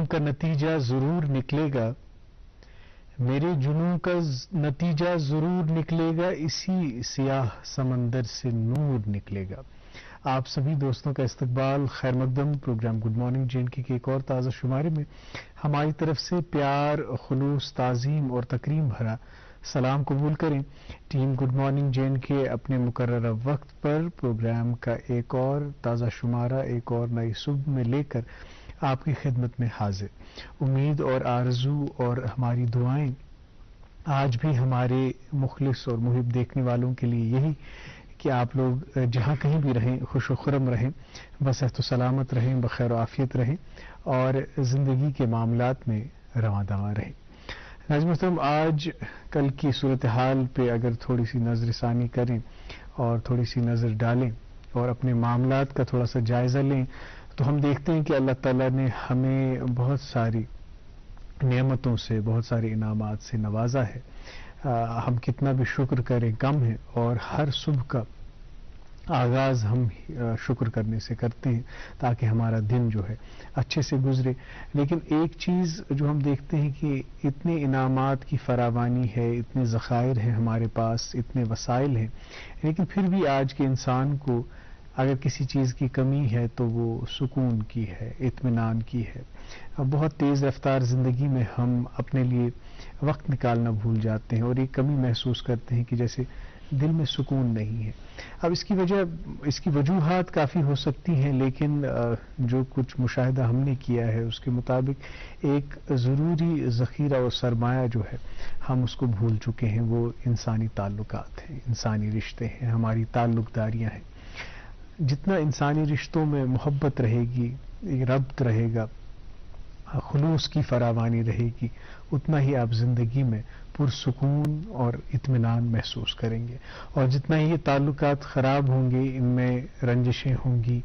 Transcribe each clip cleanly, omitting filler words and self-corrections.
کا نتیجہ ضرور نکلے گا، میرے جنوں کا نتیجہ ضرور نکلے گا، اسی سیاہ سمندر سے نور نکلے گا۔ آپ سبھی دوستوں کا استقبال، خیر مقدم پروگرام گڈ مارننگ JNK کے ایک اور تازہ شمارے میں ہماری طرف سے پیار، خلوص، تعظیم اور تکریم بھرا سلام قبول کریں۔ ٹیم گڈ مارننگ JNK اپنے مقررہ وقت پر پروگرام کا ایک اور تازہ شمارہ ایک اور نئی صبح میں لے کر آپ کی خدمت میں حاضر۔ امید اور آرزو اور ہماری دعائیں آج بھی ہمارے مخلص اور محب دیکھنے والوں کے لیے یہی کہ آپ لوگ جہاں کہیں بھی رہیں خوش و خرم رہیں، بصحت و سلامت رہیں، بخیر و عافیت رہیں اور زندگی کے معاملات میں رواں دواں رہیں۔ ناظرین محترم، آج کل کی صورتحال پہ اگر تھوڑی سی نظر ثانی کریں اور تھوڑی سی نظر ڈالیں اور اپنے معاملات کا تھوڑا سا جائزہ لیں تو ہم دیکھتے ہیں کہ اللہ تعالیٰ نے ہمیں بہت ساری نعمتوں سے، بہت سارے انعامات سے نوازا ہے۔ ہم کتنا بھی شکر کریں کم ہے، اور ہر صبح کا آغاز ہم شکر کرنے سے کرتے ہیں تاکہ ہمارا دن جو ہے اچھے سے گزرے۔ لیکن ایک چیز جو ہم دیکھتے ہیں کہ اتنے انعامات کی فراوانی ہے، اتنے ذخائر ہیں ہمارے پاس، اتنے وسائل ہیں، لیکن پھر بھی آج کے انسان کو اگر کسی چیز کی کمی ہے تو وہ سکون کی ہے، اطمینان کی ہے۔ بہت تیز رفتار زندگی میں ہم اپنے لیے وقت نکالنا بھول جاتے ہیں اور ایک کمی محسوس کرتے ہیں کہ جیسے دل میں سکون نہیں ہے۔ اب اس کی وجوہات کافی ہو سکتی ہیں، لیکن جو کچھ مشاہدہ ہم نے کیا ہے اس کے مطابق ایک ضروری ذخیرہ اور سرمایہ جو ہے ہم اس کو بھول چکے ہیں، وہ انسانی تعلقات ہیں، انسانی رشتے ہیں، ہماری تعلق داریاں ہیں۔ جتنا انسانی رشتوں میں محبت رہے گی، ربط رہے گا، خلوص کی فراوانی رہے گی، اتنا ہی آپ زندگی میں پرسکون اور اطمینان محسوس کریں گے۔ اور جتنا ہی یہ تعلقات خراب ہوں گے، ان میں رنجشیں ہوں گی،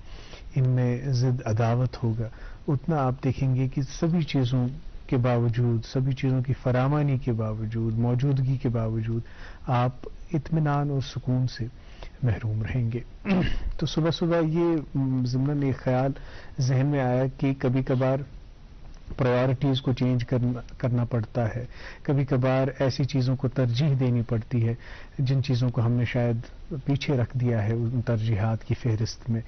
ان میں ضد عداوت ہوگا، اتنا آپ دیکھیں گے کہ سبھی چیزوں کے باوجود، سبھی چیزوں کی فراوانی کے باوجود، موجودگی کے باوجود آپ اطمینان اور سکون سے محروم رہیں گے۔ تو صبح صبح یہ ضمن ایک خیال ذہن میں آیا کہ کبھی کبھار پرائیورٹیز کو چینج کرنا پڑتا ہے، کبھی کبھار ایسی چیزوں کو ترجیح دینی پڑتی ہے جن چیزوں کو ہم نے شاید پیچھے رکھ دیا ہے ان ترجیحات کی فہرست میں۔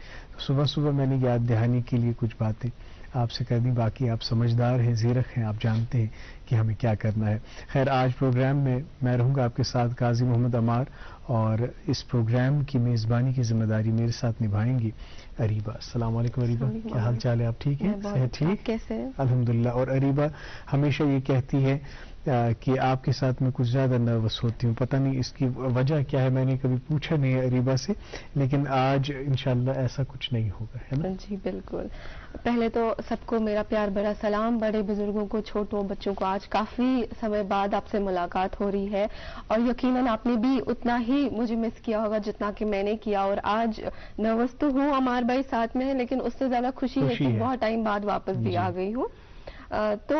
صبح صبح میں نے یاد دہانی کے لیے کچھ باتیں آپ سے کر دیں، باقی آپ سمجھدار ہیں، زیرک ہیں، آپ جانتے ہیں کہ ہمیں کیا کرنا ہے۔ خیر، آج پروگرام میں میں رہوں گا آپ کے ساتھ قاضی محمد عمار، اور اس پروگرام کی میزبانی کی ذمہ داری میرے ساتھ نبھائیں گی اریبہ۔ السلام علیکم اریبہ، کیا حال چال ہے؟ آپ ٹھیک ہیں؟ صحت ٹھیک؟ کیسے؟ الحمدللہ۔ اور اریبہ ہمیشہ یہ کہتی ہے کہ آپ کے ساتھ میں کچھ زیادہ نروس ہوتی ہوں، پتہ نہیں اس کی وجہ کیا ہے، میں نے کبھی پوچھا نہیں ہے اریبہ سے، لیکن آج انشاءاللہ ایسا کچھ نہیں ہوگا، ہے نا؟ جی بالکل۔ پہلے تو سب کو میرا پیار بڑا سلام، بڑے بزرگوں کو، چھوٹوں بچوں کو، آج کافی سمے بعد آپ سے ملاقات ہو رہی ہے اور یقیناً آپ نے بھی اتنا ہی مجھے مس کیا ہوگا جتنا کہ میں نے کیا، اور آج نروس تو ہوں، عمار بھائی ساتھ میں ہے، لیکن اس سے زیادہ خوشی ہے کہ بہت ٹائم بعد واپس بھی آ گئی ہوں۔ تو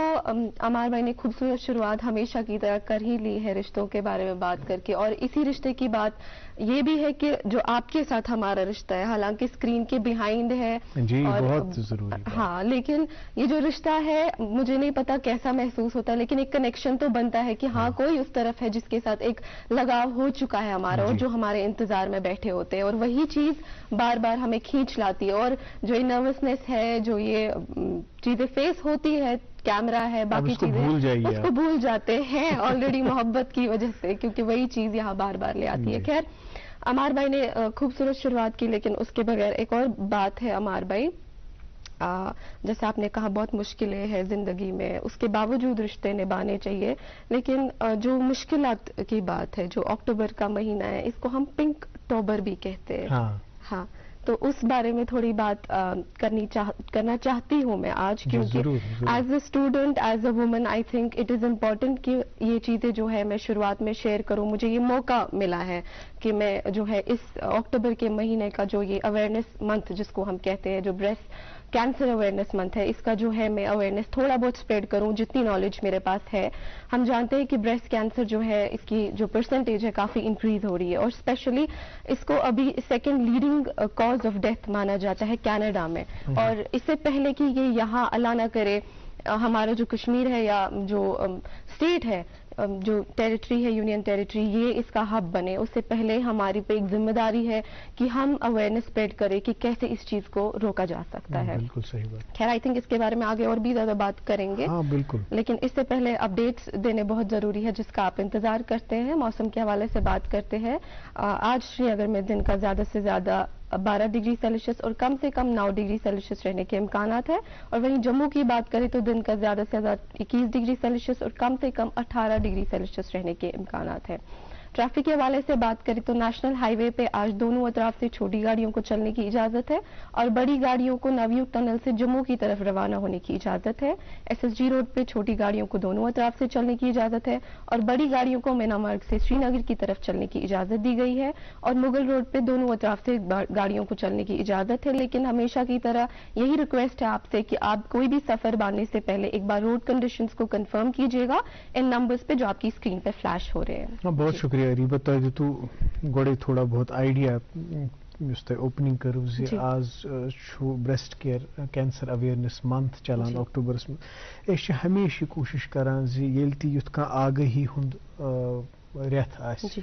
عمار بھائی نے خوبصورت شروعات ہمیشہ کی طرح کر ہی لی ہے رشتوں کے بارے میں بات کر کے، اور اسی رشتے کی بات یہ بھی ہے کہ جو آپ کے ساتھ ہمارا رشتہ ہے، حالانکہ اسکرین کے بیہائنڈ ہے، جی بہت ضروری ہے، ہاں، لیکن یہ جو رشتہ ہے مجھے نہیں پتا کیسا محسوس ہوتا ہے، لیکن ایک کنیکشن تو بنتا ہے کہ ہاں کوئی اس طرف ہے جس کے ساتھ ایک لگاؤ ہو چکا ہے ہمارا، اور جو ہمارے انتظار میں بیٹھے ہوتے ہیں، اور وہی چیز بار بار ہمیں کھینچ لاتی ہے، اور جو یہ نروسنس ہے، جو یہ چیزیں فیس ہوتی ہے، کیمرہ ہے، باقی چیزیں اس کو بھول جاتے ہیں آلریڈی محبت کی وجہ سے، کیونکہ وہی چیز یہاں بار بار لے آتی ہے۔ خیر، عمار بھائی نے خوبصورت شروعات کی، لیکن اس کے بغیر ایک اور بات ہے عمار بھائی، جیسے آپ نے کہا بہت مشکلیں ہیں زندگی میں، اس کے باوجود رشتے نبھانے چاہیے، لیکن جو مشکلات کی بات ہے، جو اکتوبر کا مہینہ ہے، اس کو ہم پنک اکتوبر بھی کہتے ہیں، ہاں، تو اس بارے میں تھوڑی بات کرنا چاہتی ہوں میں آج، کیونکہ as a student, as a woman, I think it is important کہ یہ چیزیں جو ہے میں شروعات میں شیئر کروں۔ مجھے یہ موقع ملا ہے کہ میں جو ہے اس اکتوبر کے مہینے کا جو یہ اویئرنیس منتھ جس کو ہم کہتے ہیں، جو بریسٹ کینسر اویئرنیس منتھ ہے، اس کا جو ہے میں اویئرنیس تھوڑا بہت اسپریڈ کروں جتنی نالج میرے پاس ہے۔ ہم جانتے ہیں کہ بریسٹ کینسر جو ہے اس کی جو پرسنٹیج ہے کافی انکریز ہو رہی ہے، اور اسپیشلی اس کو ابھی second leading cause of death مانا جاتا ہے کینیڈا میں، اور اس سے پہلے کہ یہ یہاں اللہ نہ کرے ہمارا جو کشمیر ہے یا جو اسٹیٹ ہے, جو ٹیریٹری ہے, یونین ٹیریٹری, یہ اس کا ہب بنے, اس سے پہلے ہماری پہ ایک ذمہ داری ہے کہ ہم اویئرنیس اسپریڈ کریں کہ کیسے اس چیز کو روکا جا سکتا ہے. بالکل صحیح بات. خیر, آئی تھنک اس کے بارے میں آگے اور بھی زیادہ بات کریں گے. ہاں بالکل. لیکن اس سے پہلے اپڈیٹس دینے بہت ضروری ہے جس کا آپ انتظار کرتے ہیں. موسم کے حوالے سے بات کرتے ہیں. آج شری نگر میں دن کا زیادہ سے زیادہ 12 ڈگری سیلسیس اور کم سے کم 9 ڈگری سیلسیس رہنے کے امکانات ہیں. اور وہیں جموں کی بات کریں تو دن کا زیادہ سے زیادہ 21 ڈگری سیلسیس اور کم سے کم 18 ڈگری سیلسیس رہنے کے امکانات ہیں. ٹریفک کے حوالے سے بات کریں تو نیشنل ہائی وے پہ آج دونوں اطراف سے چھوٹی گاڑیوں کو چلنے کی اجازت ہے اور بڑی گاڑیوں کو نویو ٹنل سے جموں کی طرف روانہ ہونے کی اجازت ہے. ایس ایس جی روڈ پہ چھوٹی گاڑیوں کو دونوں اطراف سے چلنے کی اجازت ہے اور بڑی گاڑیوں کو مینا مارگ سے سری نگر کی طرف چلنے کی اجازت دی گئی ہے. اور مغل روڈ پہ دونوں اطراف سے گاڑیوں کو چلنے کی اجازت ہے. لیکن ہمیشہ کی طرح یہی ریکویسٹ ہے آپ سے کہ آپ کوئی بھی سفر باندھنے سے پہلے ایک بار روڈ کنڈیشنز کو کنفرم کیجیے گا ان نمبرز پہ جو آپ کی اسکرین پہ فلیش ہو رہے ہیں. بہت شکریہ ریبہ, تہ دتو گوڑے تھوڑا بہت آئیڈیا یس تہ اوپننگ کرو زِ آز چھُ breast care cancer awareness month چلان اکتوبرس میں. أسۍ چھِ ہمیشہ کوشش کران زِ ییٚلہِ تہِ یُتھ کانٛہہ آگٲہی ہُنٛد رٮ۪تھ آسہِ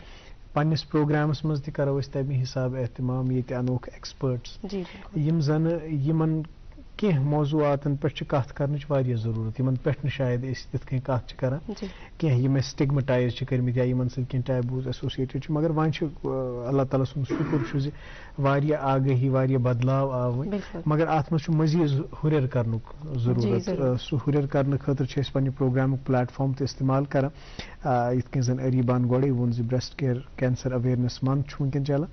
پننس پروگرامس مز تہِ کرو أسۍ تمہِ حساب اہتمام. ییٚتہِ انوکھ ایکسپٲرٹس یِم زن یِمن کینٛہہ موضوعاتن پٮ۪ٹھ چھِ کتھ کرنٕچ واریاہ ضروٗرت, یِمن پٮ۪ٹھ نہٕ شاید أسۍ تِتھ کٔنۍ کتھ چھِ کران کینٛہہ, یِم اَسہِ سٹگمٹایز چھِ کٔرمٕتۍ یا یِمن سۭتۍ کینٛہہ ٹیبوز ایسوسیٹڈ چھِ. مگر وۄنۍ چھُ اللہ تعالیٰ سُنٛد شُکر چھُ زِ واریاہ آگٲہی واریاہ بدلاو آو وۄنۍ, مگر اتھ منٛز چھُ مزیٖد ہُرٮ۪ر کرنُک ضروٗرت. سُہ ہُرٮ۪ر کرنہٕ خٲطرٕ چھِ أسۍ پننہِ پروگرامُک پلیٹ فارم تہِ استعمال کران, یِتھ کٔنۍ زن اریٖبان گۄڈے ووٚن زِ breast care cancer awareness month چھُ وٕنکٮ۪ن چلان.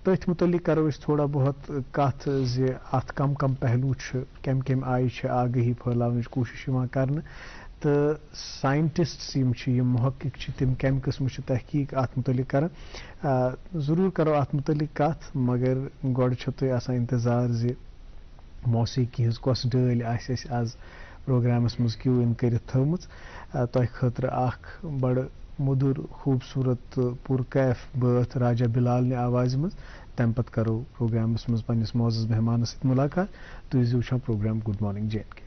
تٔتھۍ متعلق کرو أسۍ تھوڑا بہت کتھ زِ اتھ کم کم پہلوٗ چھِ, کمہِ کمہِ آیہِ چھِ آگٲہی پھٔہلاونٕچ کوٗشش یِوان کرنہٕ, تہٕ ساینٹسٹس یِم چھِ, یِم محقق چھِ, تِم کمہِ قٕسمہٕ چھِ تحقیٖق اتھ متعلق کران. ضروٗر کرو اتھ متعلق کتھ, مگر گۄڈٕ چھُو تۄہہِ آسان انتظار زِ موسیقی ہٕنٛز کۄس ڈٲلۍ آسہِ اَسہِ آز پروگرامس منٛز کیوٗ اِن کٔرِتھ تھٲومٕژ. تۄہہِ خٲطرٕ اکھ بڑٕ مودُر خوٗبصوٗرت تہٕ پُرکیف بٲتھ راجا بِلالنہِ آوازِ منٛز. تمہِ پتہٕ کرو پروگرامس منٛز پننِس معزز مہمانس سۭتۍ مُلاقات. تُہۍ ٲسۍزیو وٕچھان programme good morning J and K.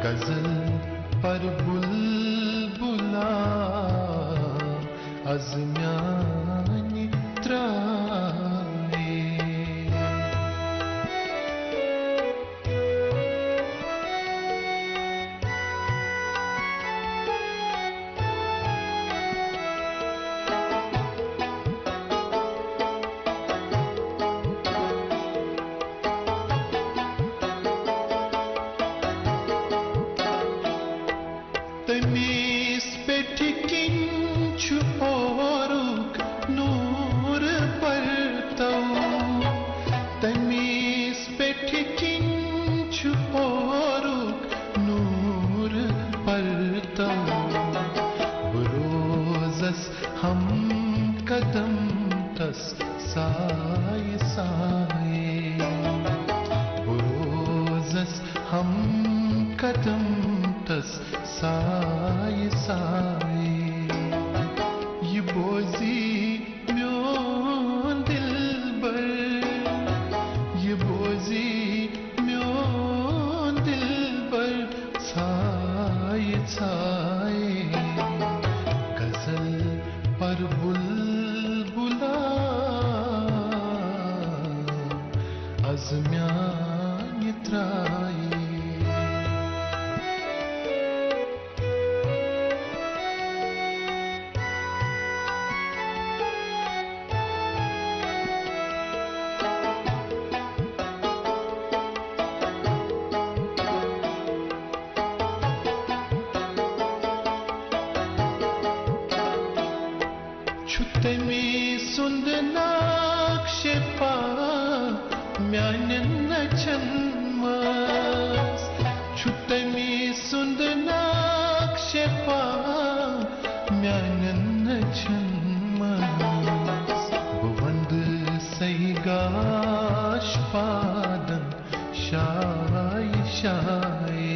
غزل پر بلبلا سائے بروزس ہم قدم تس سائے سائے یہ بوزی میون دل بر یہ بوزی میون دل بر سائے سائے غزل پر بلبلا از میانہ ترائے چھتمی سند نقش پا میانن نچن ماس چھتمی سند نقش پا میانن نچن ماس بوند سیگاش پادن شای شای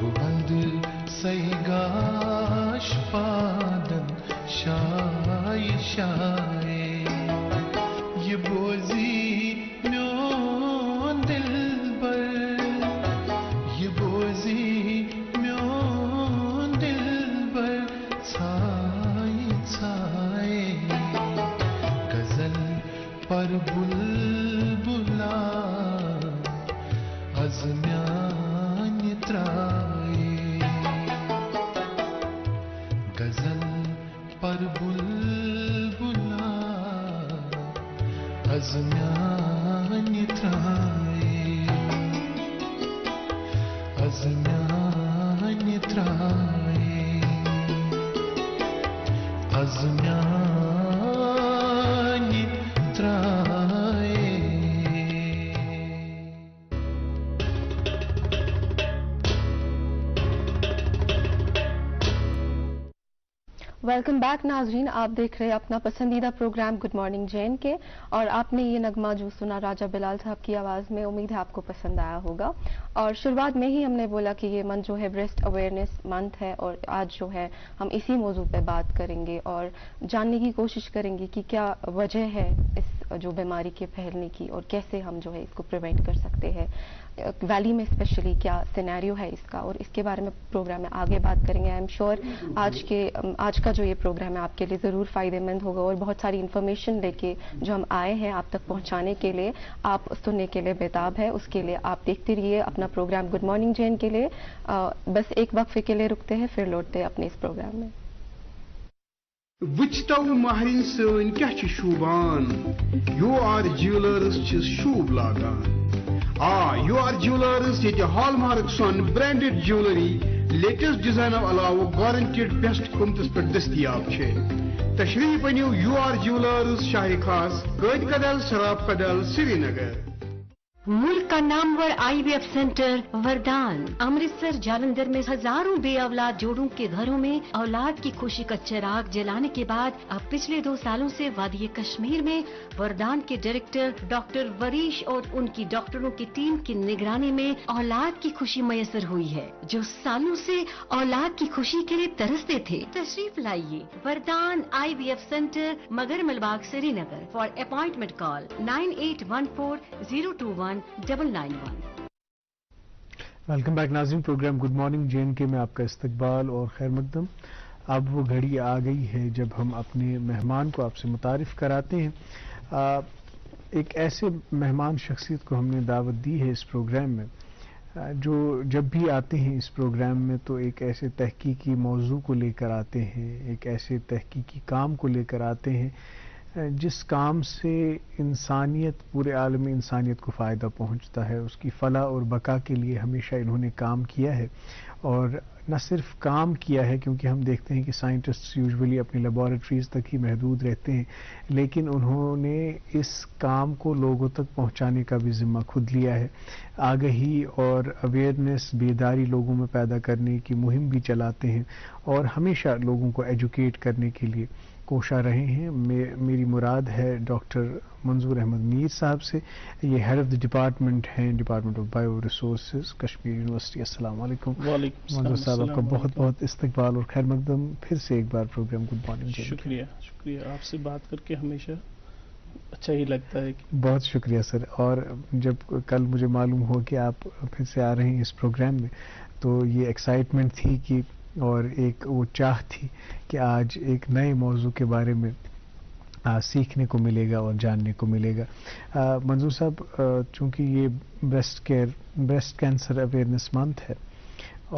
بوند سیگاش پادن شای شای یہ بوزی میون دل بر یہ بوزی میون دل بر چھائے چھائے غزل پر بلبلا از میانہ ترائے غزل پر بلبلا از میانہ ترائے از میانہ ترائے از میانہ ترائے ویلکم بیک ناظرین، آپ دیکھ رہے ہیں اپنا پسندیدہ پروگرام گڈ مارننگ جین کے، اور آپ نے یہ نغمہ جو سنا راجہ بلال صاحب کی آواز میں، امید ہے آپ کو پسند آیا ہوگا۔ اور شروعات میں ہی ہم نے بولا کہ یہ منتھ جو ہے بریسٹ اویئرنیس منتھ ہے، اور آج جو ہے ہم اسی موضوع پہ بات کریں گے اور جاننے کی کوشش کریں گے کہ کیا وجہ ہے اس جو بیماری کے پھیلنے کی، اور کیسے ہم جو ہے اس کو پریونٹ کر سکتے ہیں، ویلی میں اسپیشلی کیا سینیریو ہے اس کا، اور اس کے بارے میں پروگرام میں آگے بات کریں گے۔ آئی ایم شیور آج کا جو یہ پروگرام ہے آپ کے لیے ضرور فائدہ مند ہوگا، اور بہت ساری انفارمیشن لے کے جو ہم آئے ہیں آپ تک پہنچانے کے لیے، آپ سننے کے لیے بےتاب ہے۔ اس کے لیے آپ دیکھتے رہیے اپنا پروگرام گڈ مارننگ جین کے لیے۔ بس ایک وقفے کے لیے رکتے ہیں، پھر لوٹتے ہیں اپنے اس پروگرام میں۔ وچتو مہرین سن کیا شوبان، یو آر جیولرز شوب لاگان۔ یو آر جیولرز یہ ہال مارک سون برانڈڈ جیولری لیٹسٹ ڈیزائنو علاوہ گارنٹیڈ بیسٹ قیمتس پہ دستیاب ہے۔ تشریف انیو یو آر جیولرز شاہ خاص قید کدل سراب کدل سری نگر۔ ملک کا نامور IVF سینٹر وردان امرتسر جالندھر میں ہزاروں بے اولاد جوڑوں کے گھروں میں اولاد کی خوشی کا چراغ جلانے کے بعد اب پچھلے 2 سالوں سے وادی کشمیر میں وردان کے ڈائریکٹر ڈاکٹر وریش اور ان کی ڈاکٹروں کی ٹیم کی نگرانی میں اولاد کی خوشی میسر ہوئی ہے، جو سالوں سے اولاد کی خوشی کے لیے ترستے تھے۔ تشریف لائیے وردان IVF سینٹر مگر Malbagh Srinagar. For appointment call 9814-021-991۔ Welcome back ناظرین، programme good morning J and K میں آپ کا استقبال اور خیر مقدم۔ اب وہ گھڑی آ گئی ہے جب ہم اپنے مہمان کو آپ سے متعارف کراتے ہیں۔ ایک ایسے مہمان شخصیت کو ہم نے دعوت دی ہے اس پروگرام میں، جو جب بھی آتے ہیں اس پروگرام میں تو ایک ایسے تحقیقی موضوع کو لے کر آتے ہیں، ایک ایسے تحقیقی کام کو لے کر آتے ہیں جس کام سے انسانیت، پورے عالم انسانیت کو فائدہ پہنچتا ہے، اس کی فلاح اور بقا کے لیے ہمیشہ انہوں نے کام کیا ہے۔ اور نہ صرف کام کیا ہے، کیونکہ ہم دیکھتے ہیں کہ سائنٹسٹ یوزولی اپنی لیبارٹریز تک ہی محدود رہتے ہیں، لیکن انہوں نے اس کام کو لوگوں تک پہنچانے کا بھی ذمہ خود لیا ہے۔ آگہی اور اویئرنیس، بیداری لوگوں میں پیدا کرنے کی مہم بھی چلاتے ہیں، اور ہمیشہ لوگوں کو ایجوکیٹ کرنے کے لیے کوشاں رہے ہیں. میری مراد ہے ڈاکٹر منظور احمد میر صاحب سے. یہ ہیڈ آف دی ڈپارٹمنٹ ہیں, department of bio resources, Kashmir university. السلام علیکم. وعلیکم السلام. منظور صاحب آپ کا بہت بہت استقبال اور خیر مقدم پھر سے ایک بار پروگرام گڈ مارننگ. شکریہ شکریہ, آپ سے بات کر کے ہمیشہ اچھا ہی لگتا ہے. بہت شکریہ سر. اور جب کل مجھے معلوم ہو کہ آپ پھر سے آ رہے ہیں اس پروگرام میں تو یہ ایکسائٹمنٹ تھی کہ اور ایک وہ چاہ تھی کہ آج ایک نئے موضوع کے بارے میں سیکھنے کو ملے گا اور جاننے کو ملے گا. منظور صاحب, چونکہ یہ بریسٹ کینسر اویئرنیس منتھ ہے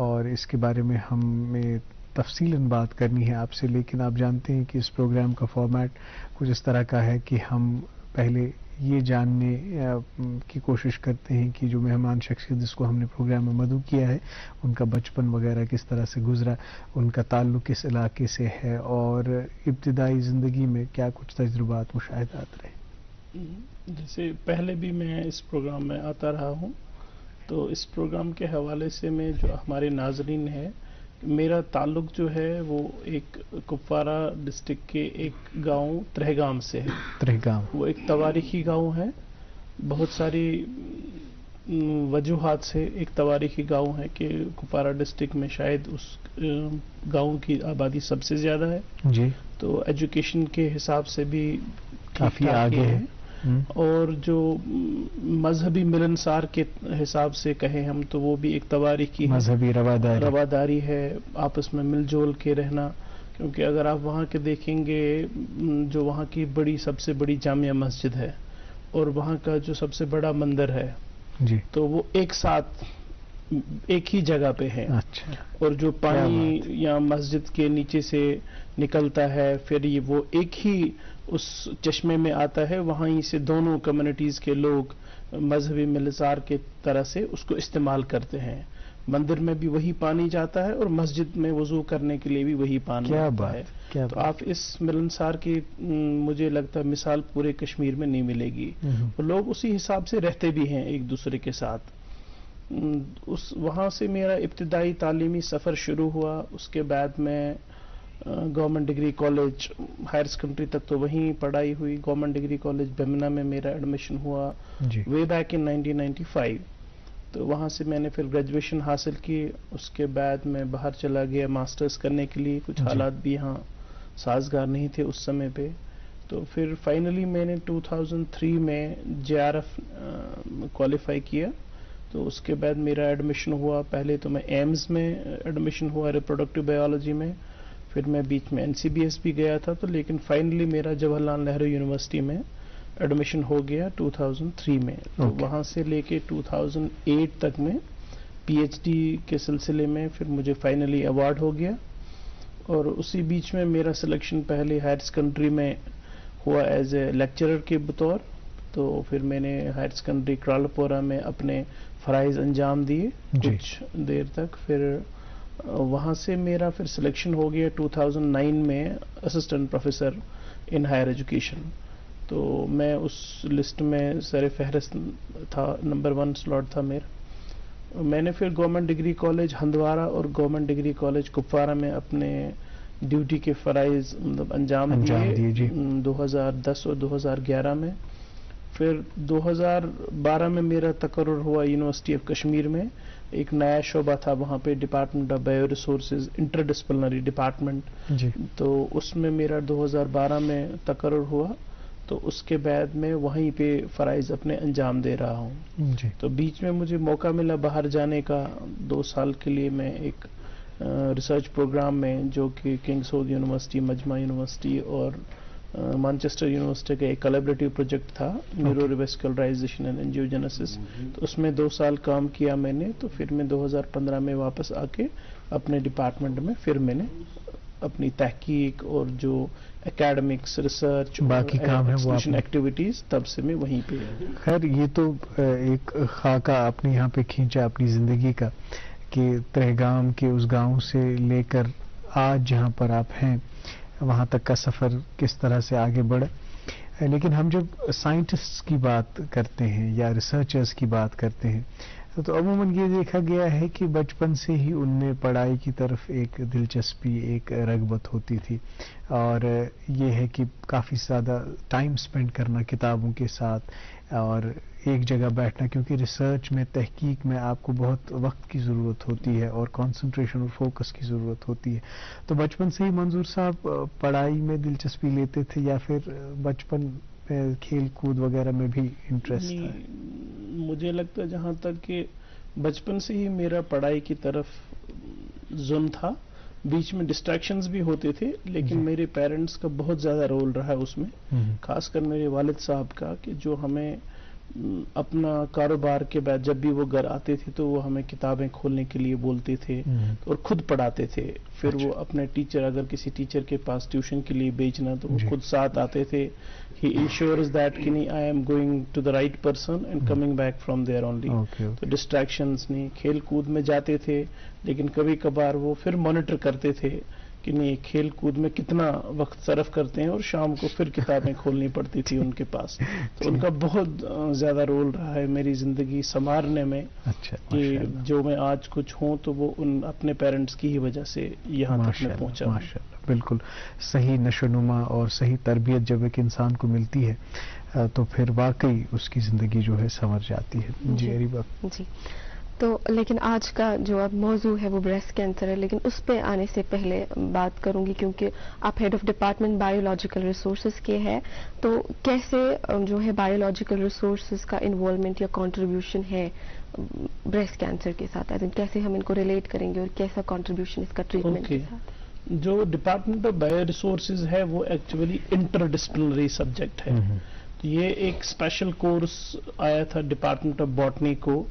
اور اس کے بارے میں ہمیں تفصیلاً بات کرنی ہے آپ سے, لیکن آپ جانتے ہیں کہ اس پروگرام کا فارمیٹ کچھ اس طرح کا ہے کہ ہم پہلے یہ جاننے کی کوشش کرتے ہیں کہ جو مہمان شخصیت جس کو ہم نے پروگرام میں مدعو کیا ہے ان کا بچپن وغیرہ کس طرح سے گزرا, ان کا تعلق کس علاقے سے ہے اور ابتدائی زندگی میں کیا کچھ تجربات مشاہدات رہے. جیسے پہلے بھی میں اس پروگرام میں آتا رہا ہوں, تو اس پروگرام کے حوالے سے میں جو ہمارے ناظرین ہیں, میرا تعلق جو ہے وہ ایک کپوارہ ڈسٹرکٹ کے ایک گاؤں ترہگام سے ہے. ترہگام وہ ایک تواریخی گاؤں ہے, بہت ساری وجوہات سے ایک تواریخی گاؤں ہے کہ کپوارہ ڈسٹرکٹ میں شاید اس گاؤں کی آبادی سب سے زیادہ ہے جی, تو ایجوکیشن کے حساب سے بھی کافی آگے ہے, اور جو مذہبی ملنسار کے حساب سے کہیں ہم تو وہ بھی ایک تواریخی مذہبی رواداری ہے, آپس میں مل جول کے رہنا. کیونکہ اگر آپ وہاں کے دیکھیں گے جو وہاں کی سب سے بڑی جامع مسجد ہے اور وہاں کا جو سب سے بڑا مندر ہے جی, تو وہ ایک ساتھ ایک ہی جگہ پہ ہے. اچھا, اور جو پانی یا مسجد کے نیچے سے نکلتا ہے پھر یہ وہ ایک ہی اس چشمے میں آتا ہے, وہیں سے دونوں کمیونٹیز کے لوگ مذہبی ملنسار کے طرح سے اس کو استعمال کرتے ہیں. مندر میں بھی وہی پانی جاتا ہے اور مسجد میں وضو کرنے کے لیے بھی وہی پانی آتا ہے. تو آپ اس ملنسار کی مجھے لگتا ہے مثال پورے کشمیر میں نہیں ملے گی, اور لوگ اسی حساب سے رہتے بھی ہیں ایک دوسرے کے ساتھ. وہاں سے میرا ابتدائی تعلیمی سفر شروع ہوا. اس کے بعد میں government degree college higher secondary تک تو وہیں پڑھائی ہوئی. گورنمنٹ ڈگری کالج بیمنا میں میرا ایڈمیشن ہوا وے بیک ان 1995. تو وہاں سے میں نے پھر گریجویشن حاصل کی. اس کے بعد میں باہر چلا گیا ماسٹرز کرنے کے لیے. کچھ حالات بھی یہاں سازگار نہیں تھے اس سمے پہ, تو پھر فائنلی میں نے 2003 میں JRF کوالیفائی کیا. تو اس کے بعد میرا ایڈمیشن ہوا, پہلے تو میں ایمز میں ایڈمیشن ہوا ریپروڈکٹیو بایولوجی میں, پھر میں بیچ میں NCBS بھی گیا تھا, تو لیکن فائنلی میرا جواہر لال نہرو یونیورسٹی میں ایڈمیشن ہو گیا 2003 میں. تو وہاں سے لے کے 2008 تک میں PhD کے سلسلے میں پھر مجھے فائنلی ایوارڈ ہو گیا. اور اسی بیچ میں میرا سلیکشن پہلے ہائر سیکنڈری میں ہوا ایز اے لیکچرر کے بطور. تو پھر میں نے ہائر سیکنڈری کرالپورہ میں اپنے فرائض انجام دیے کچھ دیر تک. پھر وہاں سے میرا پھر سلیکشن ہو گیا 2009 میں assistant professor in higher education. تو میں اس لسٹ میں سر فہرست تھا, نمبر 1 سلاٹ تھا میرا. میں نے پھر گورنمنٹ ڈگری کالج ہندوارہ اور گورنمنٹ ڈگری کالج کپوارہ میں اپنے ڈیوٹی کے فرائض انجام دیے 2010 اور 2011 میں. پھر 2012 میں میرا تقرر ہوا یونیورسٹی آف کشمیر میں. ایک نیا شعبہ تھا وہاں پہ, department of bio resources interdisciplinary department. تو اس میں میرا 2012 میں تقرر ہوا. تو اس کے بعد میں وہیں پہ فرائض اپنے انجام دے رہا ہوں. تو بیچ میں مجھے موقع ملا باہر جانے کا 2 سال کے لیے. میں ایک ریسرچ پروگرام میں جو کہ کنگس ہول یونیورسٹی, مجمع یونیورسٹی اور مانچسٹر یونیورسٹی کا ایک کولیبریٹو پروجیکٹ تھا نیورو ریواسکولرائزیشن اینڈ انجیوجینسس. تو اس میں 2 سال کام کیا میں نے. تو پھر میں 2015 میں واپس آ کے اپنے ڈپارٹمنٹ میں پھر میں نے اپنی تحقیق اور جو اکیڈمکس ریسرچ باقی کام ہے وہ ایکٹیویٹیز تب سے میں وہیں پہ. خیر یہ تو ایک خاکہ آپ نے یہاں پہ کھینچا اپنی زندگی کا کہ ترہگام کے اس گاؤں سے لے کر آج جہاں پر آپ ہیں وہاں تک کا سفر کس طرح سے آگے بڑھا. لیکن ہم جب سائنٹسٹ کی بات کرتے ہیں یا ریسرچرز کی بات کرتے ہیں تو عموماً یہ دیکھا گیا ہے کہ بچپن سے ہی ان میں پڑھائی کی طرف ایک دلچسپی، ایک رغبت ہوتی تھی، اور یہ ہے کہ کافی زیادہ ٹائم سپینڈ کرنا کتابوں کے ساتھ اور ایک جگہ بیٹھنا، کیونکہ ریسرچ میں، تحقیق میں آپ کو بہت وقت کی ضرورت ہوتی ہے اور کانسنٹریشن اور فوکس کی ضرورت ہوتی ہے. تو بچپن سے ہی منظور صاحب پڑھائی میں دلچسپی لیتے تھے یا پھر بچپن میں کھیل کود وغیرہ میں بھی انٹرسٹ تھا؟ مجھے لگتا ہے جہاں تک کہ بچپن سے ہی میرا پڑھائی کی طرف ظن تھا، بیچ میں ڈسٹریکشنز بھی ہوتے تھے، لیکن میرے پیرنٹس کا بہت زیادہ رول رہا ہے اس میں، خاص کر میرے والد صاحب کا، کہ جو ہمیں اپنا کاروبار کے بعد جب بھی وہ گھر آتے تھے تو وہ ہمیں کتابیں کھولنے کے لیے بولتے تھے اور خود پڑھاتے تھے. پھر وہ اپنے ٹیچر، اگر کسی ٹیچر کے پاس ٹیوشن کے لیے بھیجنا تو وہ خود ساتھ آتے تھے. He ensures that I am going to the right person and coming back from there only. تو ڈسٹریکشنز نہیں، کھیل کود میں جاتے تھے، لیکن کبھی کبھار وہ پھر مانیٹر کرتے تھے کہ نہیں کھیل کود میں کتنا وقت صرف کرتے ہیں، اور شام کو پھر کتابیں کھولنی پڑتی تھی ان کے پاس. تو ان کا بہت زیادہ رول رہا ہے میری زندگی سنوارنے میں، کہ جو میں آج کچھ ہوں تو وہ ان اپنے پیرنٹس کی ہی وجہ سے یہاں تک میں پہنچا. ماشاءاللہ، بالکل صحیح نشو و نما اور صحیح تربیت جب ایک انسان کو ملتی ہے تو پھر واقعی اس کی زندگی جو ہے سنور جاتی ہے. جی اریبہ. جی، تو لیکن آج کا جو اب موضوع ہے وہ بریسٹ کینسر ہے، لیکن اس پہ آنے سے پہلے بات کروں گی کیونکہ آپ head of department biological resources کے ہیں، تو کیسے جو ہے بایولوجیکل ریسورسز کا انوالومنٹ یا کنٹریبیوشن ہے بریسٹ کینسر کے ساتھ، کیسے ہم ان کو ریلیٹ کریں گے اور کیسا کنٹریبیوشن اس کا ٹریٹمنٹ کے ساتھ؟ جو ڈپارٹمنٹ آف بایو ریسورسز ہے وہ ایکچولی انٹر ڈسپلنری سبجیکٹ ہے. تو یہ ایک اسپیشل کورس آیا تھا ڈپارٹمنٹ آف باٹنی کو،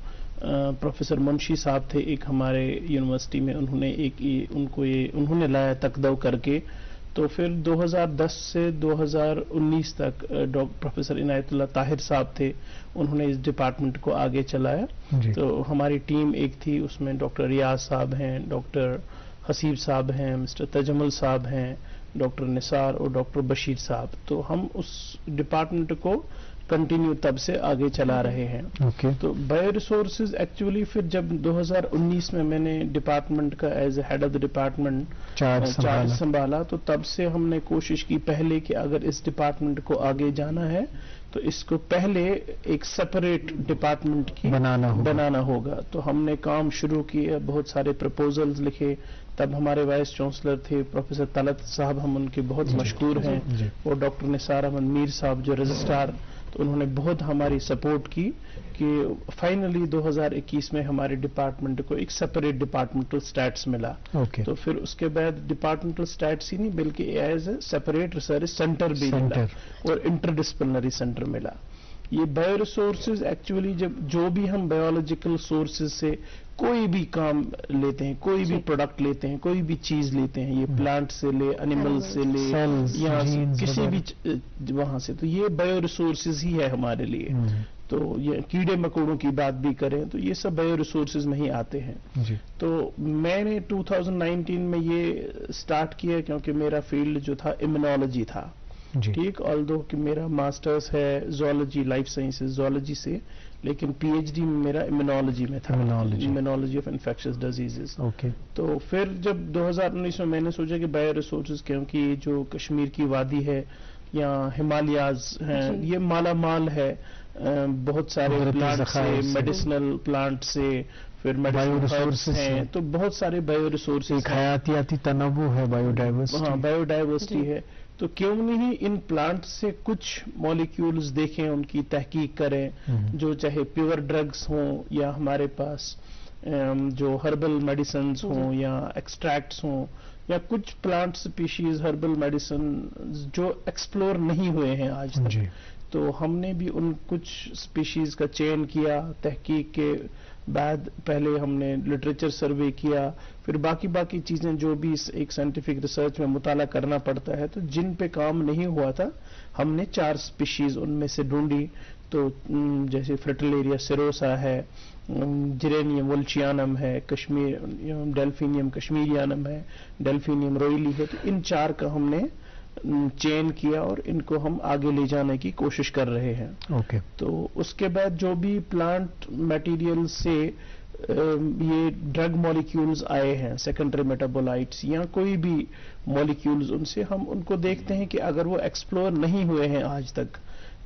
پروفیسر منشی صاحب تھے ایک ہمارے یونیورسٹی میں، انہوں نے لایا تقدو کر کے. تو پھر 2010 سے 2019 تک پروفیسر عنایت اللہ طاہر صاحب تھے، انہوں نے اس ڈپارٹمنٹ کو آگے چلایا. تو ہماری ٹیم ایک تھی، اس میں ڈاکٹر ریاض صاحب ہیں، ڈاکٹر حسیب صاحب ہیں، مسٹر تجمل صاحب ہیں، ڈاکٹر نثار اور ڈاکٹر بشیر صاحب. تو ہم اس ڈپارٹمنٹ کو کنٹینیو تب سے آگے چلا رہے ہیں. تو بایو ریسورسز ایکچولی پھر جب 2019 میں نے ڈپارٹمنٹ کا as a head of the department charge سنبھالا، تو تب سے ہم نے کوشش کی پہلے کہ اگر اس ڈپارٹمنٹ کو آگے جانا ہے تو اس کو پہلے ایک سپریٹ ڈپارٹمنٹ کی بنانا ہوگا. تو ہم نے کام شروع کیا، بہت سارے پرپوزلز لکھے. تب ہمارے وائس چانسلر تھے پروفیسر طلعت صاحب، ہم ان کے بہت مشکور ہیں، اور ڈاکٹر نثار احمد میر صاحب جو رجسٹرار، تو انہوں نے بہت ہماری سپورٹ کی کہ فائنلی 2021 میں ہمارے ڈپارٹمنٹ کو ایک سپریٹ ڈپارٹمنٹل سٹیٹس ملا. تو پھر اس کے بعد ڈپارٹمنٹل سٹیٹس ہی نہیں بلکہ as a separate research centre بھی ملا اور انٹر ڈسپلنری سینٹر ملا. یہ بایو ریسورسز ایکچولی جو بھی ہم بایولوجیکل سورسز سے کوئی بھی کام لیتے ہیں، کوئی بھی پروڈکٹ لیتے ہیں، کوئی بھی چیز لیتے ہیں، یہ پلانٹ سے لے، اینیمل سے لے، یا کسی بھی وہاں سے، تو یہ بایو ریسورسز ہی ہے ہمارے لیے. تو یہ کیڑے مکوڑوں کی بات بھی کریں تو یہ سب بایو ریسورسز میں ہی آتے ہیں. تو میں نے 2019 میں یہ سٹارٹ کیا کیونکہ میرا فیلڈ جو تھا امیونالوجی تھا. ٹھیک، آلدو کہ میرا ماسٹرز ہے زوالوجی، لائف سائنسز زوالوجی سے، لیکن پی ایچ ڈی میں میرا امیونالوجی میں تھا، امیونالوجی آف انفیکشس ڈیزیزز. تو پھر جب 2019 میں نے سوچا کہ بایو ریسورسز، کیونکہ یہ جو کشمیر کی وادی ہے یا ہمالیاز ہیں، یہ مالا مال ہے بہت سارے پلانٹ سے، میڈیسنل پلانٹ سے، پھر میڈیسنل ہیں، تو بہت سارے بایو ریسورسز، حیاتیاتی تنوع ہے، بایو ڈائیورسٹی. ہاں، بایو ڈائیورسٹی ہے. تو کیوں نہیں ان پلانٹ سے کچھ مالیکیولز دیکھیں، ان کی تحقیق کریں، جو چاہے پیور ڈرگز ہوں یا ہمارے پاس جو ہربل میڈیسنز ہوں یا ایکسٹریکٹس ہوں، یا کچھ پلانٹ سپیشیز ہربل میڈیسن جو ایکسپلور نہیں ہوئے ہیں آج تک. تو ہم نے بھی ان کچھ سپیشیز کا چین کیا، تحقیق کے بعد پہلے ہم نے لٹریچر سروے کیا، پھر باقی چیزیں جو بھی ایک سائنٹیفک ریسرچ میں مطالعہ کرنا پڑتا ہے. تو جن پہ کام نہیں ہوا تھا ہم نے 4 سپیشیز ان میں سے ڈھونڈی. تو جیسے فرٹیلیریا سیروسا ہے، جرینیم ولچیانم ہے، ڈیلفینیم کشمیریانم ہے، ڈیلفینیم روئلی ہے. تو ان 4 کا ہم نے چین کیا اور ان کو ہم آگے لے جانے کی کوشش کر رہے ہیں. اوکے. تو اس کے بعد جو بھی پلانٹ میٹیریل سے یہ ڈرگ مالیکیولز آئے ہیں، سیکنڈری میٹابولائٹس یا کوئی بھی مالیکیولز، ان سے ہم ان کو دیکھتے ہیں کہ اگر وہ ایکسپلور نہیں ہوئے ہیں آج تک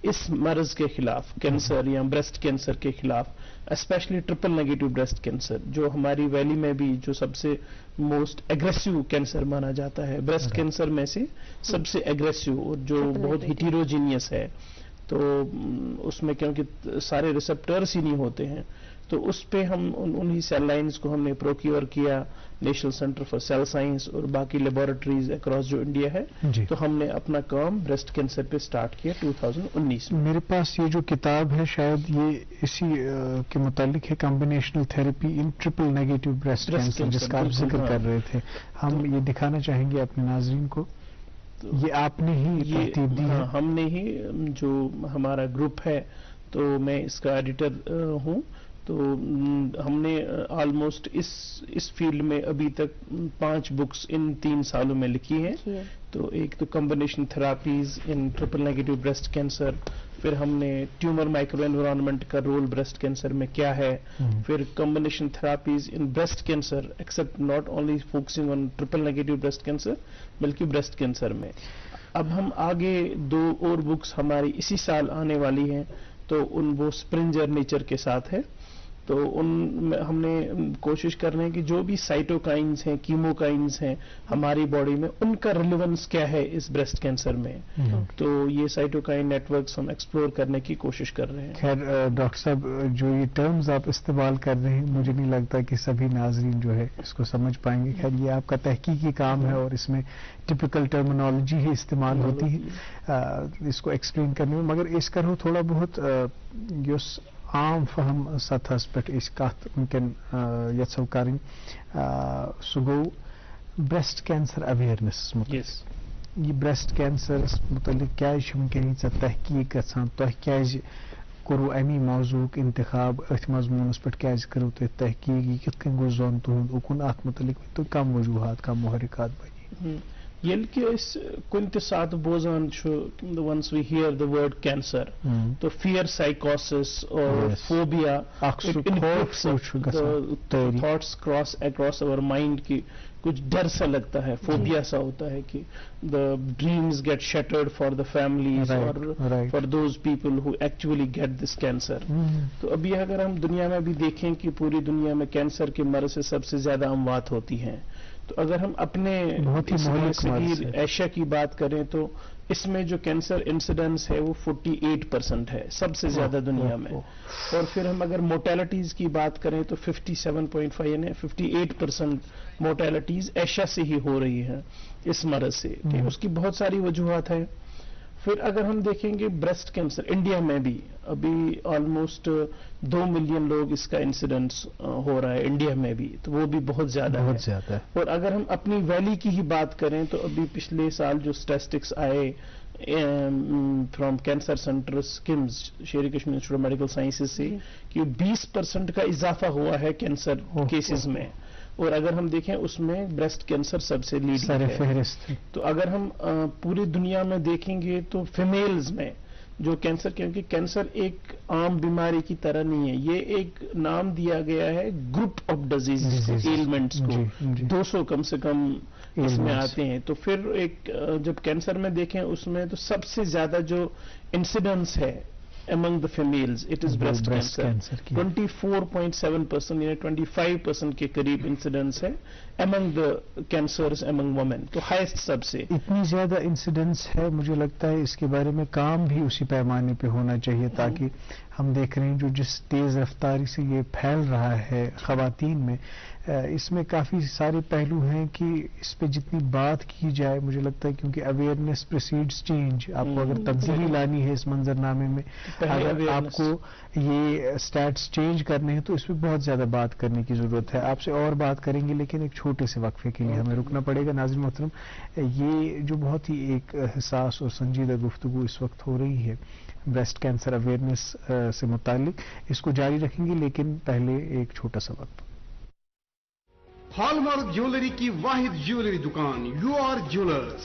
اس مرض کے خلاف، کینسر یا بریسٹ کینسر کے خلاف، specially triple negative breast cancer جو ہماری ویلی میں بھی جو سب سے موسٹ ایگریسو کینسر مانا جاتا ہے، بریسٹ کینسر میں سے سب سے ایگریسو اور جو بہت ہیٹیروجینیس ہے. تو اس میں کیونکہ سارے ریسپٹرس ہی نہیں ہوتے ہیں، تو اس پہ ہم انہی سیل لائنز کو ہم نے پروکیور کیا national centre for sale science اور باقی لیبورٹریز اکراس جو انڈیا ہے. تو ہم نے اپنا کام بریسٹ کینسر پہ سٹارٹ کیا 2019 میں. میرے پاس یہ جو کتاب ہے شاید یہ اسی کے متعلق ہے، کمبینیشنل تھراپی ان ٹرپل نیگیٹو بریسٹ کینسر، جس کا آپ ذکر کر رہے تھے. ہم یہ دکھانا چاہیں گے اپنے ناظرین کو. یہ آپ نے ہی ترتیب دی ہے؟ ہم نے ہی، جو ہمارا گروپ ہے تو میں اس کا ایڈیٹر ہوں. تو ہم نے آلموسٹ اس فیلڈ میں ابھی تک 5 بکس ان 3 سالوں میں لکھی ہیں. تو ایک تو کمبینیشن تھراپیز ان ٹرپل نیگیٹو بریسٹ کینسر، پھر ہم نے ٹیومر مائکرو انوائرمنٹ کا رول بریسٹ کینسر میں کیا ہے، پھر combination therapies in breast cancer accept not only focusing on triple negative breast cancer بلکہ بریسٹ کینسر میں. اب ہم آگے 2 اور بکس ہماری اسی سال آنے والی ہیں، تو وہ اسپرنجر نیچر کے ساتھ ہے. تو ان میں ہم نے کوشش کر رہے ہیں کہ جو بھی سائٹوکائنز ہیں، کیموکائنز ہیں ہماری باڈی میں، ان کا ریلیونس کیا ہے اس بریسٹ کینسر میں. تو یہ سائٹوکائن نیٹ ورکس ہم ایکسپلور کرنے کی کوشش کر رہے ہیں. خیر ڈاکٹر صاحب، جو یہ ٹرمز آپ استعمال کر رہے ہیں مجھے نہیں لگتا کہ سبھی ناظرین جو ہے اس کو سمجھ پائیں گے. خیر یہ آپ کا تحقیقی کام ہے اور اس میں ٹپیکل ٹرمینالوجی ہی استعمال ہوتی ہے اس کو ایکسپلین کرنے میں، مگر اس کرو تھوڑا بہت یس عام فہم سطح پہ کت ونکن یژھو کریں، سہ گو بریسٹ کینسر اویئرنیس متعلق. یہ بریسٹ کینسر متعلق کیازِ ونکن ییژا تحقیق گژھان؟ تۄہہِ کیازِ کوٚرو امی موضوعک انتخاب؟ اتھ مضمونس پہ کیازِ کٔرٕو تُہۍ تحقیق؟ یہ کِتھ کٔنۍ گوٚو زوٚن تُہُنٛد اُکُن؟ اتھ متعلق ؤنۍتو کم وجوہات، کم محرکات بنی. ییٚلہِ کہِ أسۍ کُنہِ تہِ ساتہٕ بوزان چھُ once we hear the word cancer تو fear psychosis or phobia the thoughts cross across our mind کہ کچھ ڈر سا لگتا ہے، فوبیا سا ہوتا ہے کہ the dreams get shattered for the families or for those people who actually get this cancer. تو ابھی اگر ہم دنیا میں بھی دیکھیں کہ پوری دنیا میں کینسر کے مرض سے سب سے زیادہ اموات ہوتی ہیں، تو اگر ہم اپنے ایشیا کی بات کریں تو اس میں جو کینسر انسیڈنس ہے وہ 48% ہے، سب سے زیادہ دنیا میں. اور پھر ہم اگر موٹیلٹیز کی بات کریں تو 57.5 یعنی 58% موٹیلٹیز ایشیا سے ہی ہو رہی ہیں اس مرض سے. اس کی بہت ساری وجوہات ہیں. پھر اگر ہم دیکھیں گے بریسٹ کینسر انڈیا میں بھی ابھی آلموسٹ 2 ملین لوگ اس کا انسیڈنس ہو رہا ہے انڈیا میں بھی، تو وہ بھی بہت زیادہ ہے. اور اگر ہم اپنی ویلی کی ہی بات کریں تو ابھی پچھلے سال جو اسٹیٹسٹکس آئے from cancer centre SKIMS Sher Kashmir Institute of Medical Sciences سے کہ 20% کا اضافہ ہوا ہے کینسر کیسز میں. اور اگر ہم دیکھیں اس میں بریسٹ کینسر سب سے لیڈ ہے. تو اگر ہم پوری دنیا میں دیکھیں گے تو فیمیلز میں جو کینسر، کیونکہ کینسر ایک عام بیماری کی طرح نہیں ہے، یہ ایک نام دیا گیا ہے گروپ آف ڈیزیز ایلمنٹس کو، 200 کم سے کم اس میں آتے ہیں. تو پھر ایک جب کینسر میں دیکھیں اس میں تو سب سے زیادہ جو انسیڈنس ہے among the females it is breast cancer 24.7% یعنی 25% کے قریب انسیڈنس ہے among the cancers among women. تو ہائیسٹ سب سے اتنی زیادہ انسیڈنس ہے. مجھے لگتا ہے اس کے بارے میں کام بھی اسی پیمانے پہ ہونا چاہیے تاکہ ہم دیکھ رہے ہیں جو جس تیز رفتاری سے یہ پھیل رہا ہے خواتین میں، اس میں کافی سارے پہلو ہیں کہ اس پہ جتنی بات کی جائے مجھے لگتا ہے کیونکہ اویئرنیس پریسیڈز چینج. آپ کو اگر تبدیلی لانی ہے اس منظرنامے میں، اگر آپ کو یہ سٹیٹس چینج کرنے ہیں تو اس پہ بہت زیادہ بات کرنے کی ضرورت ہے. آپ سے اور بات کریں گے لیکن ایک چھوٹے سے وقفے کے لیے ہمیں رکنا پڑے گا. ناظرین محترم، یہ جو بہت ہی ایک حساس اور سنجیدہ گفتگو اس وقت ہو رہی ہے بریسٹ کینسر اویئرنیس سے متعلق، اس کو جاری رکھیں گے لیکن پہلے ایک چھوٹا سا وقت. ہال مارک جیولری کی واحد جیولری دکان U R jewellers.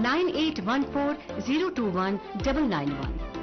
9814021991।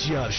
GR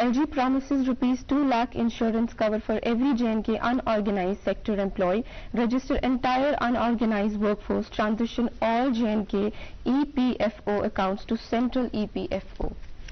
LG promises ₹2 lakh insurance cover for every J&K unorganized sector employee, register entire unorganized workforce, transition all J&K EPFO accounts to central EPFO।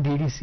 DDC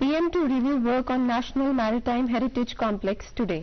PM to review work on National Maritime Heritage Complex today।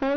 4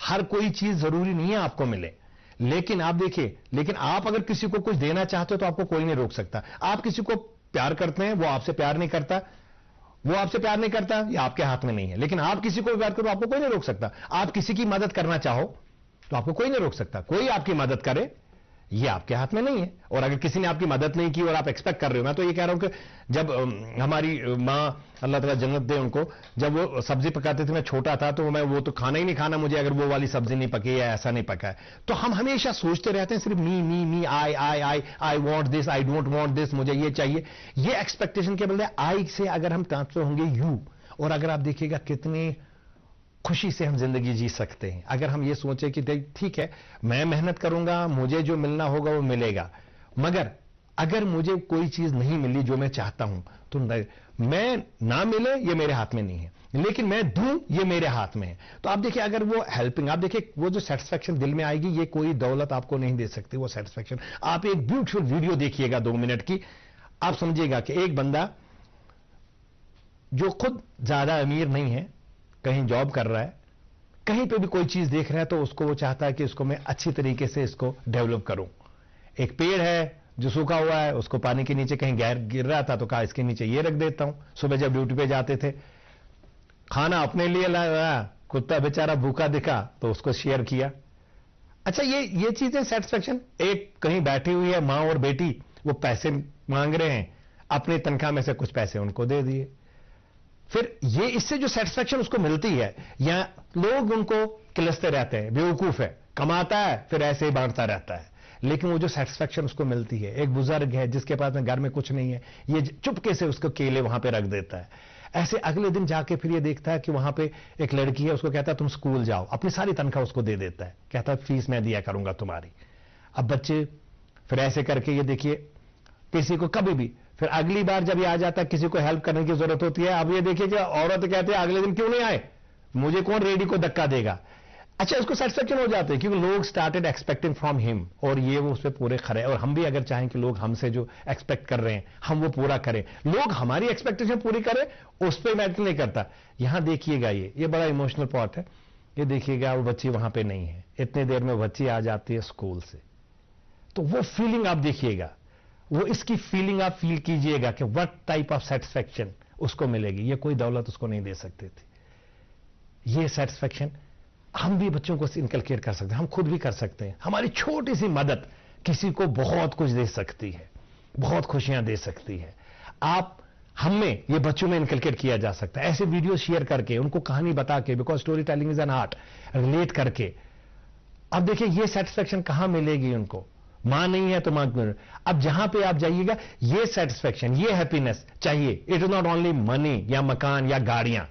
ہر کوئی چیز ضروری نہیں ہے آپ کو ملے. لیکن آپ دیکھیے, لیکن آپ اگر کسی کو کچھ دینا چاہتے ہو تو آپ کو کوئی نہیں روک سکتا. آپ کسی کو پیار کرتے ہیں, وہ آپ سے پیار نہیں کرتا, وہ آپ سے پیار نہیں کرتا, یہ آپ کے ہاتھ میں نہیں ہے. لیکن آپ کسی کو پیار کرو, آپ کو کوئی نہیں روک سکتا. آپ کسی کی مدد کرنا چاہو تو آپ کو کوئی نہیں روک سکتا. کوئی آپ کی مدد کرے, یہ آپ کے ہاتھ میں نہیں ہے. اور اگر کسی نے آپ کی مدد نہیں کی اور آپ ایکسپیکٹ کر رہے ہو, میں تو یہ کہہ رہا ہوں کہ جب ہماری ماں, اللہ تعالیٰ جنت دے ان کو, جب وہ سبزی پکاتے تھے, میں چھوٹا تھا تو میں وہ تو کھانا ہی نہیں کھانا مجھے اگر وہ والی سبزی نہیں پکی یا ایسا نہیں پکا ہے. تو ہم ہمیشہ سوچتے رہتے ہیں صرف me I want this, I don't want this, مجھے یہ چاہیے. یہ ایکسپیکٹیشن کے بدلے آئی سے اگر ہم ٹرانسفر ہوں گے یو, اور اگر آپ دیکھیے گا کتنے خوشی سے ہم زندگی جی سکتے ہیں. اگر ہم یہ سوچیں کہ ٹھیک ہے میں محنت کروں گا, مجھے جو ملنا ہوگا وہ ملے گا, مگر اگر مجھے کوئی چیز نہیں ملی جو میں چاہتا ہوں تو میں نہ ملے یہ میرے ہاتھ میں نہیں ہے, لیکن میں دوں یہ میرے ہاتھ میں ہے. تو آپ دیکھیں اگر وہ ہیلپنگ, آپ دیکھیں وہ جو سیٹسفیکشن دل میں آئے گی, یہ کوئی دولت آپ کو نہیں دے سکتی وہ سیٹسفیکشن. آپ ایک بیوٹیفل ویڈیو دیکھیے گا 2 منٹ کی, آپ سمجھیے گا کہ ایک بندہ جو خود زیادہ امیر نہیں ہے, کہیں جاب کر رہا ہے, کہیں پہ بھی کوئی چیز دیکھ رہا ہے تو اس کو وہ چاہتا ہے کہ اس کو میں اچھی طریقے سے اس کو ڈیولپ کروں. ایک پیڑ ہے جو سوکھا ہوا ہے, اس کو پانی کے نیچے کہیں گر رہا تھا تو کہا اس کے نیچے یہ رکھ دیتا ہوں. صبح جب ڈیوٹی پہ جاتے تھے, کھانا اپنے لیے لایا, کتا بیچارہ بھوکا دکھا تو اس کو شیئر کیا. اچھا یہ چیزیں سیٹسفیکشن. ایک کہیں بیٹھی ہوئی ہے ماں اور بیٹی, وہ پیسے مانگ رہے ہیں, اپنی تنخواہ میں سے کچھ پیسے ان کو دے دیے. پھر یہ اس سے جو سیٹسفیکشن اس کو ملتی ہے, یا لوگ ان کو کلستے رہتے ہیں, بیوقوف ہے, کماتا ہے پھر ایسے ہی بانٹتا رہتا ہے, لیکن وہ جو سیٹسفیکشن اس کو ملتی ہے. ایک بزرگ ہے جس کے پاس میں گھر میں کچھ نہیں ہے, یہ چپکے سے اس کو کیلے وہاں پہ رکھ دیتا ہے. ایسے اگلے دن جا کے پھر یہ دیکھتا ہے کہ وہاں پہ ایک لڑکی ہے, اس کو کہتا ہے تم سکول جاؤ, اپنی ساری تنخواہ اس کو دے دیتا ہے, کہتا ہے فیس میں دیا کروں گا تمہاری. اب بچے پھر ایسے کر کے یہ دیکھیے کسی کو کبھی بھی, پھر اگلی بار جب یہ آ جاتا ہے کسی کو ہیلپ کرنے کی ضرورت ہوتی ہے, اب یہ دیکھیے کہ عورت کہتے ہیں اگلے دن کیوں نہیں آئے, مجھے کون ریڈی کو دھکا دے گا. اچھا اس کو سیٹسفیکشن ہو جاتے ہیں کیونکہ لوگ سٹارٹڈ ایکسپیکٹنگ فرام ہم, اور یہ وہ اس پہ پورے کھڑے. اور ہم بھی اگر چاہیں کہ لوگ ہم سے جو ایکسپیکٹ کر رہے ہیں ہم وہ پورا کریں, لوگ ہماری ایکسپیکٹیشن پوری کریں, اس پہ میٹر نہیں کرتا. یہاں دیکھیے گا یہ بڑا ایموشنل پارٹ ہے. یہ دیکھیے گا وہ بچی وہاں پہ نہیں ہے, اتنے دیر میں بچی آ جاتی ہے اسکول سے, تو وہ فیلنگ آپ دیکھیے گا, وہ اس کی فیلنگ آپ فیل کیجئے گا کہ وٹ ٹائپ آف سیٹسفیکشن اس کو ملے گی. یہ کوئی دولت اس کو نہیں دے سکتے تھے. یہ سیٹسفیکشن ہم بھی بچوں کو انکلکیٹ کر سکتے ہیں, ہم خود بھی کر سکتے ہیں. ہماری چھوٹی سی مدد کسی کو بہت کچھ دے سکتی ہے, بہت خوشیاں دے سکتی ہے. ہم میں یہ بچوں میں انکلکیٹ کیا جا سکتا ہے ایسے ویڈیو شیئر کر کے, ان کو کہانی بتا کے, because story telling is an art, relate کر کے. اب دیکھیں یہ سیٹسفیکشن کہاں ملے گی ان کو, ماں نہیں ہے تو ماں. اب جہاں پہ آپ جائیے گا یہ سیٹسفیکشن, یہ ہیپینس چاہیے. It is not only money یا مکان یا گاڑیاں.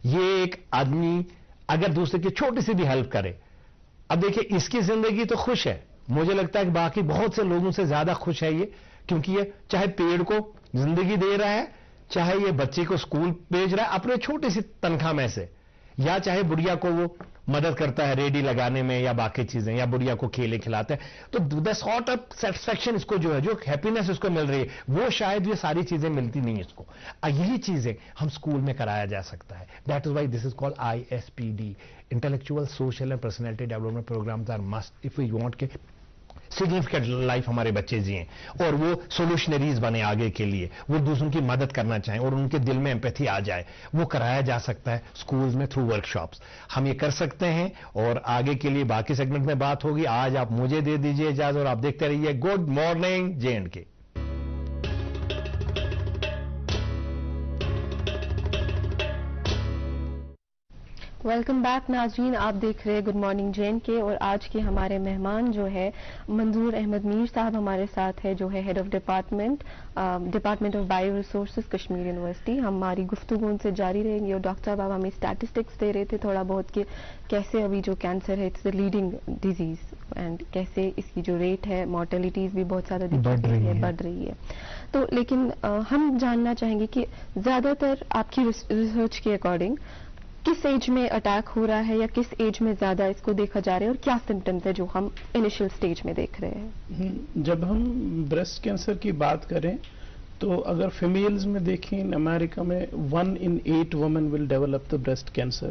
یہ ایک آدمی اگر دوسرے کی چھوٹی سی بھی ہیلپ کرے, اب دیکھیں اس کی زندگی تو خوش ہے, مجھے لگتا ہے کہ باقی بہت سے لوگوں سے زیادہ خوش ہے یہ, کیونکہ یہ چاہے پیڑ کو زندگی دے رہا ہے, چاہے یہ بچے کو اسکول بھیج رہا ہے اپنے چھوٹی سی تنخواہ میں سے, یا چاہے بڑھیا کو وہ مدد کرتا ہے ریڈی لگانے میں یا باقی چیزیں, یا بڑھیا کو کیلے کھلاتا ہے. تو دا سارٹ آف سیٹسفیکشن اس کو جو ہے, جو ہیپینس اس کو مل رہی ہے, وہ شاید یہ ساری چیزیں ملتی نہیں اس کو. یہی چیزیں ہم اسکول میں کرایا جا سکتا ہے. That is why this is called ISPD, intellectual social and personality development programmes are must if we want کہ سگنیفیکینٹ لائف ہمارے بچے جئیں اور وہ سولوشنریز بنے آگے کے لیے, وہ دوسروں کی مدد کرنا چاہیں اور ان کے دل میں ایمپیتھی آ جائے. وہ کرایا جا سکتا ہے سکولز میں تھرو ورک شاپس. ہم یہ کر سکتے ہیں, اور آگے کے لیے باقی سیگمنٹ میں بات ہوگی. آج آپ مجھے دے دیجئے اجازت اور آپ دیکھتے رہیے good morning JNK. Welcome back ناظرین, آپ دیکھ رہے ہیں گڈ مارننگ JNK, اور آج کے ہمارے مہمان جو ہے منظور احمد میر صاحب ہمارے ساتھ ہے, جو ہے head of department of bio resources Kashmir university. ہماری گفتگو ان سے جاری رہیں گی. اور ڈاکٹر صاحب آپ ہمیں اسٹیٹسٹکس دے رہے تھے تھوڑا بہت کہ کیسے ابھی جو کینسر ہے it's the leading disease, and کیسے اس کی جو ریٹ ہے مارٹیلٹیز بھی بہت زیادہ بڑھ رہی ہے. تو لیکن ہم جاننا چاہیں گے کہ زیادہ تر آپ کی ریسرچ کے اکارڈنگ کس ایج میں اٹیک ہو رہا ہے, یا کس ایج میں زیادہ اس کو دیکھا جا رہا ہے, اور کیا سمٹمز ہے جو ہم انیشل سٹیج میں دیکھ رہے ہیں؟ جب ہم بریسٹ کینسر کی بات کریں تو اگر فیمیلز میں دیکھیں, امریکہ میں 1 in 8 women will develop the breast cancer,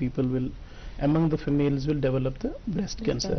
people will among the females will develop the breast cancer.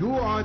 UR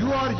UR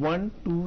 1, 2,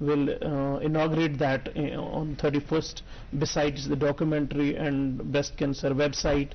will inaugurate that on 31st besides the documentary and breast cancer website,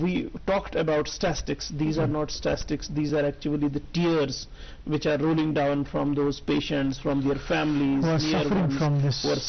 we talked about statistics. These are not statistics. These are actually the tears which are rolling down from those patients, from their families, who are suffering from this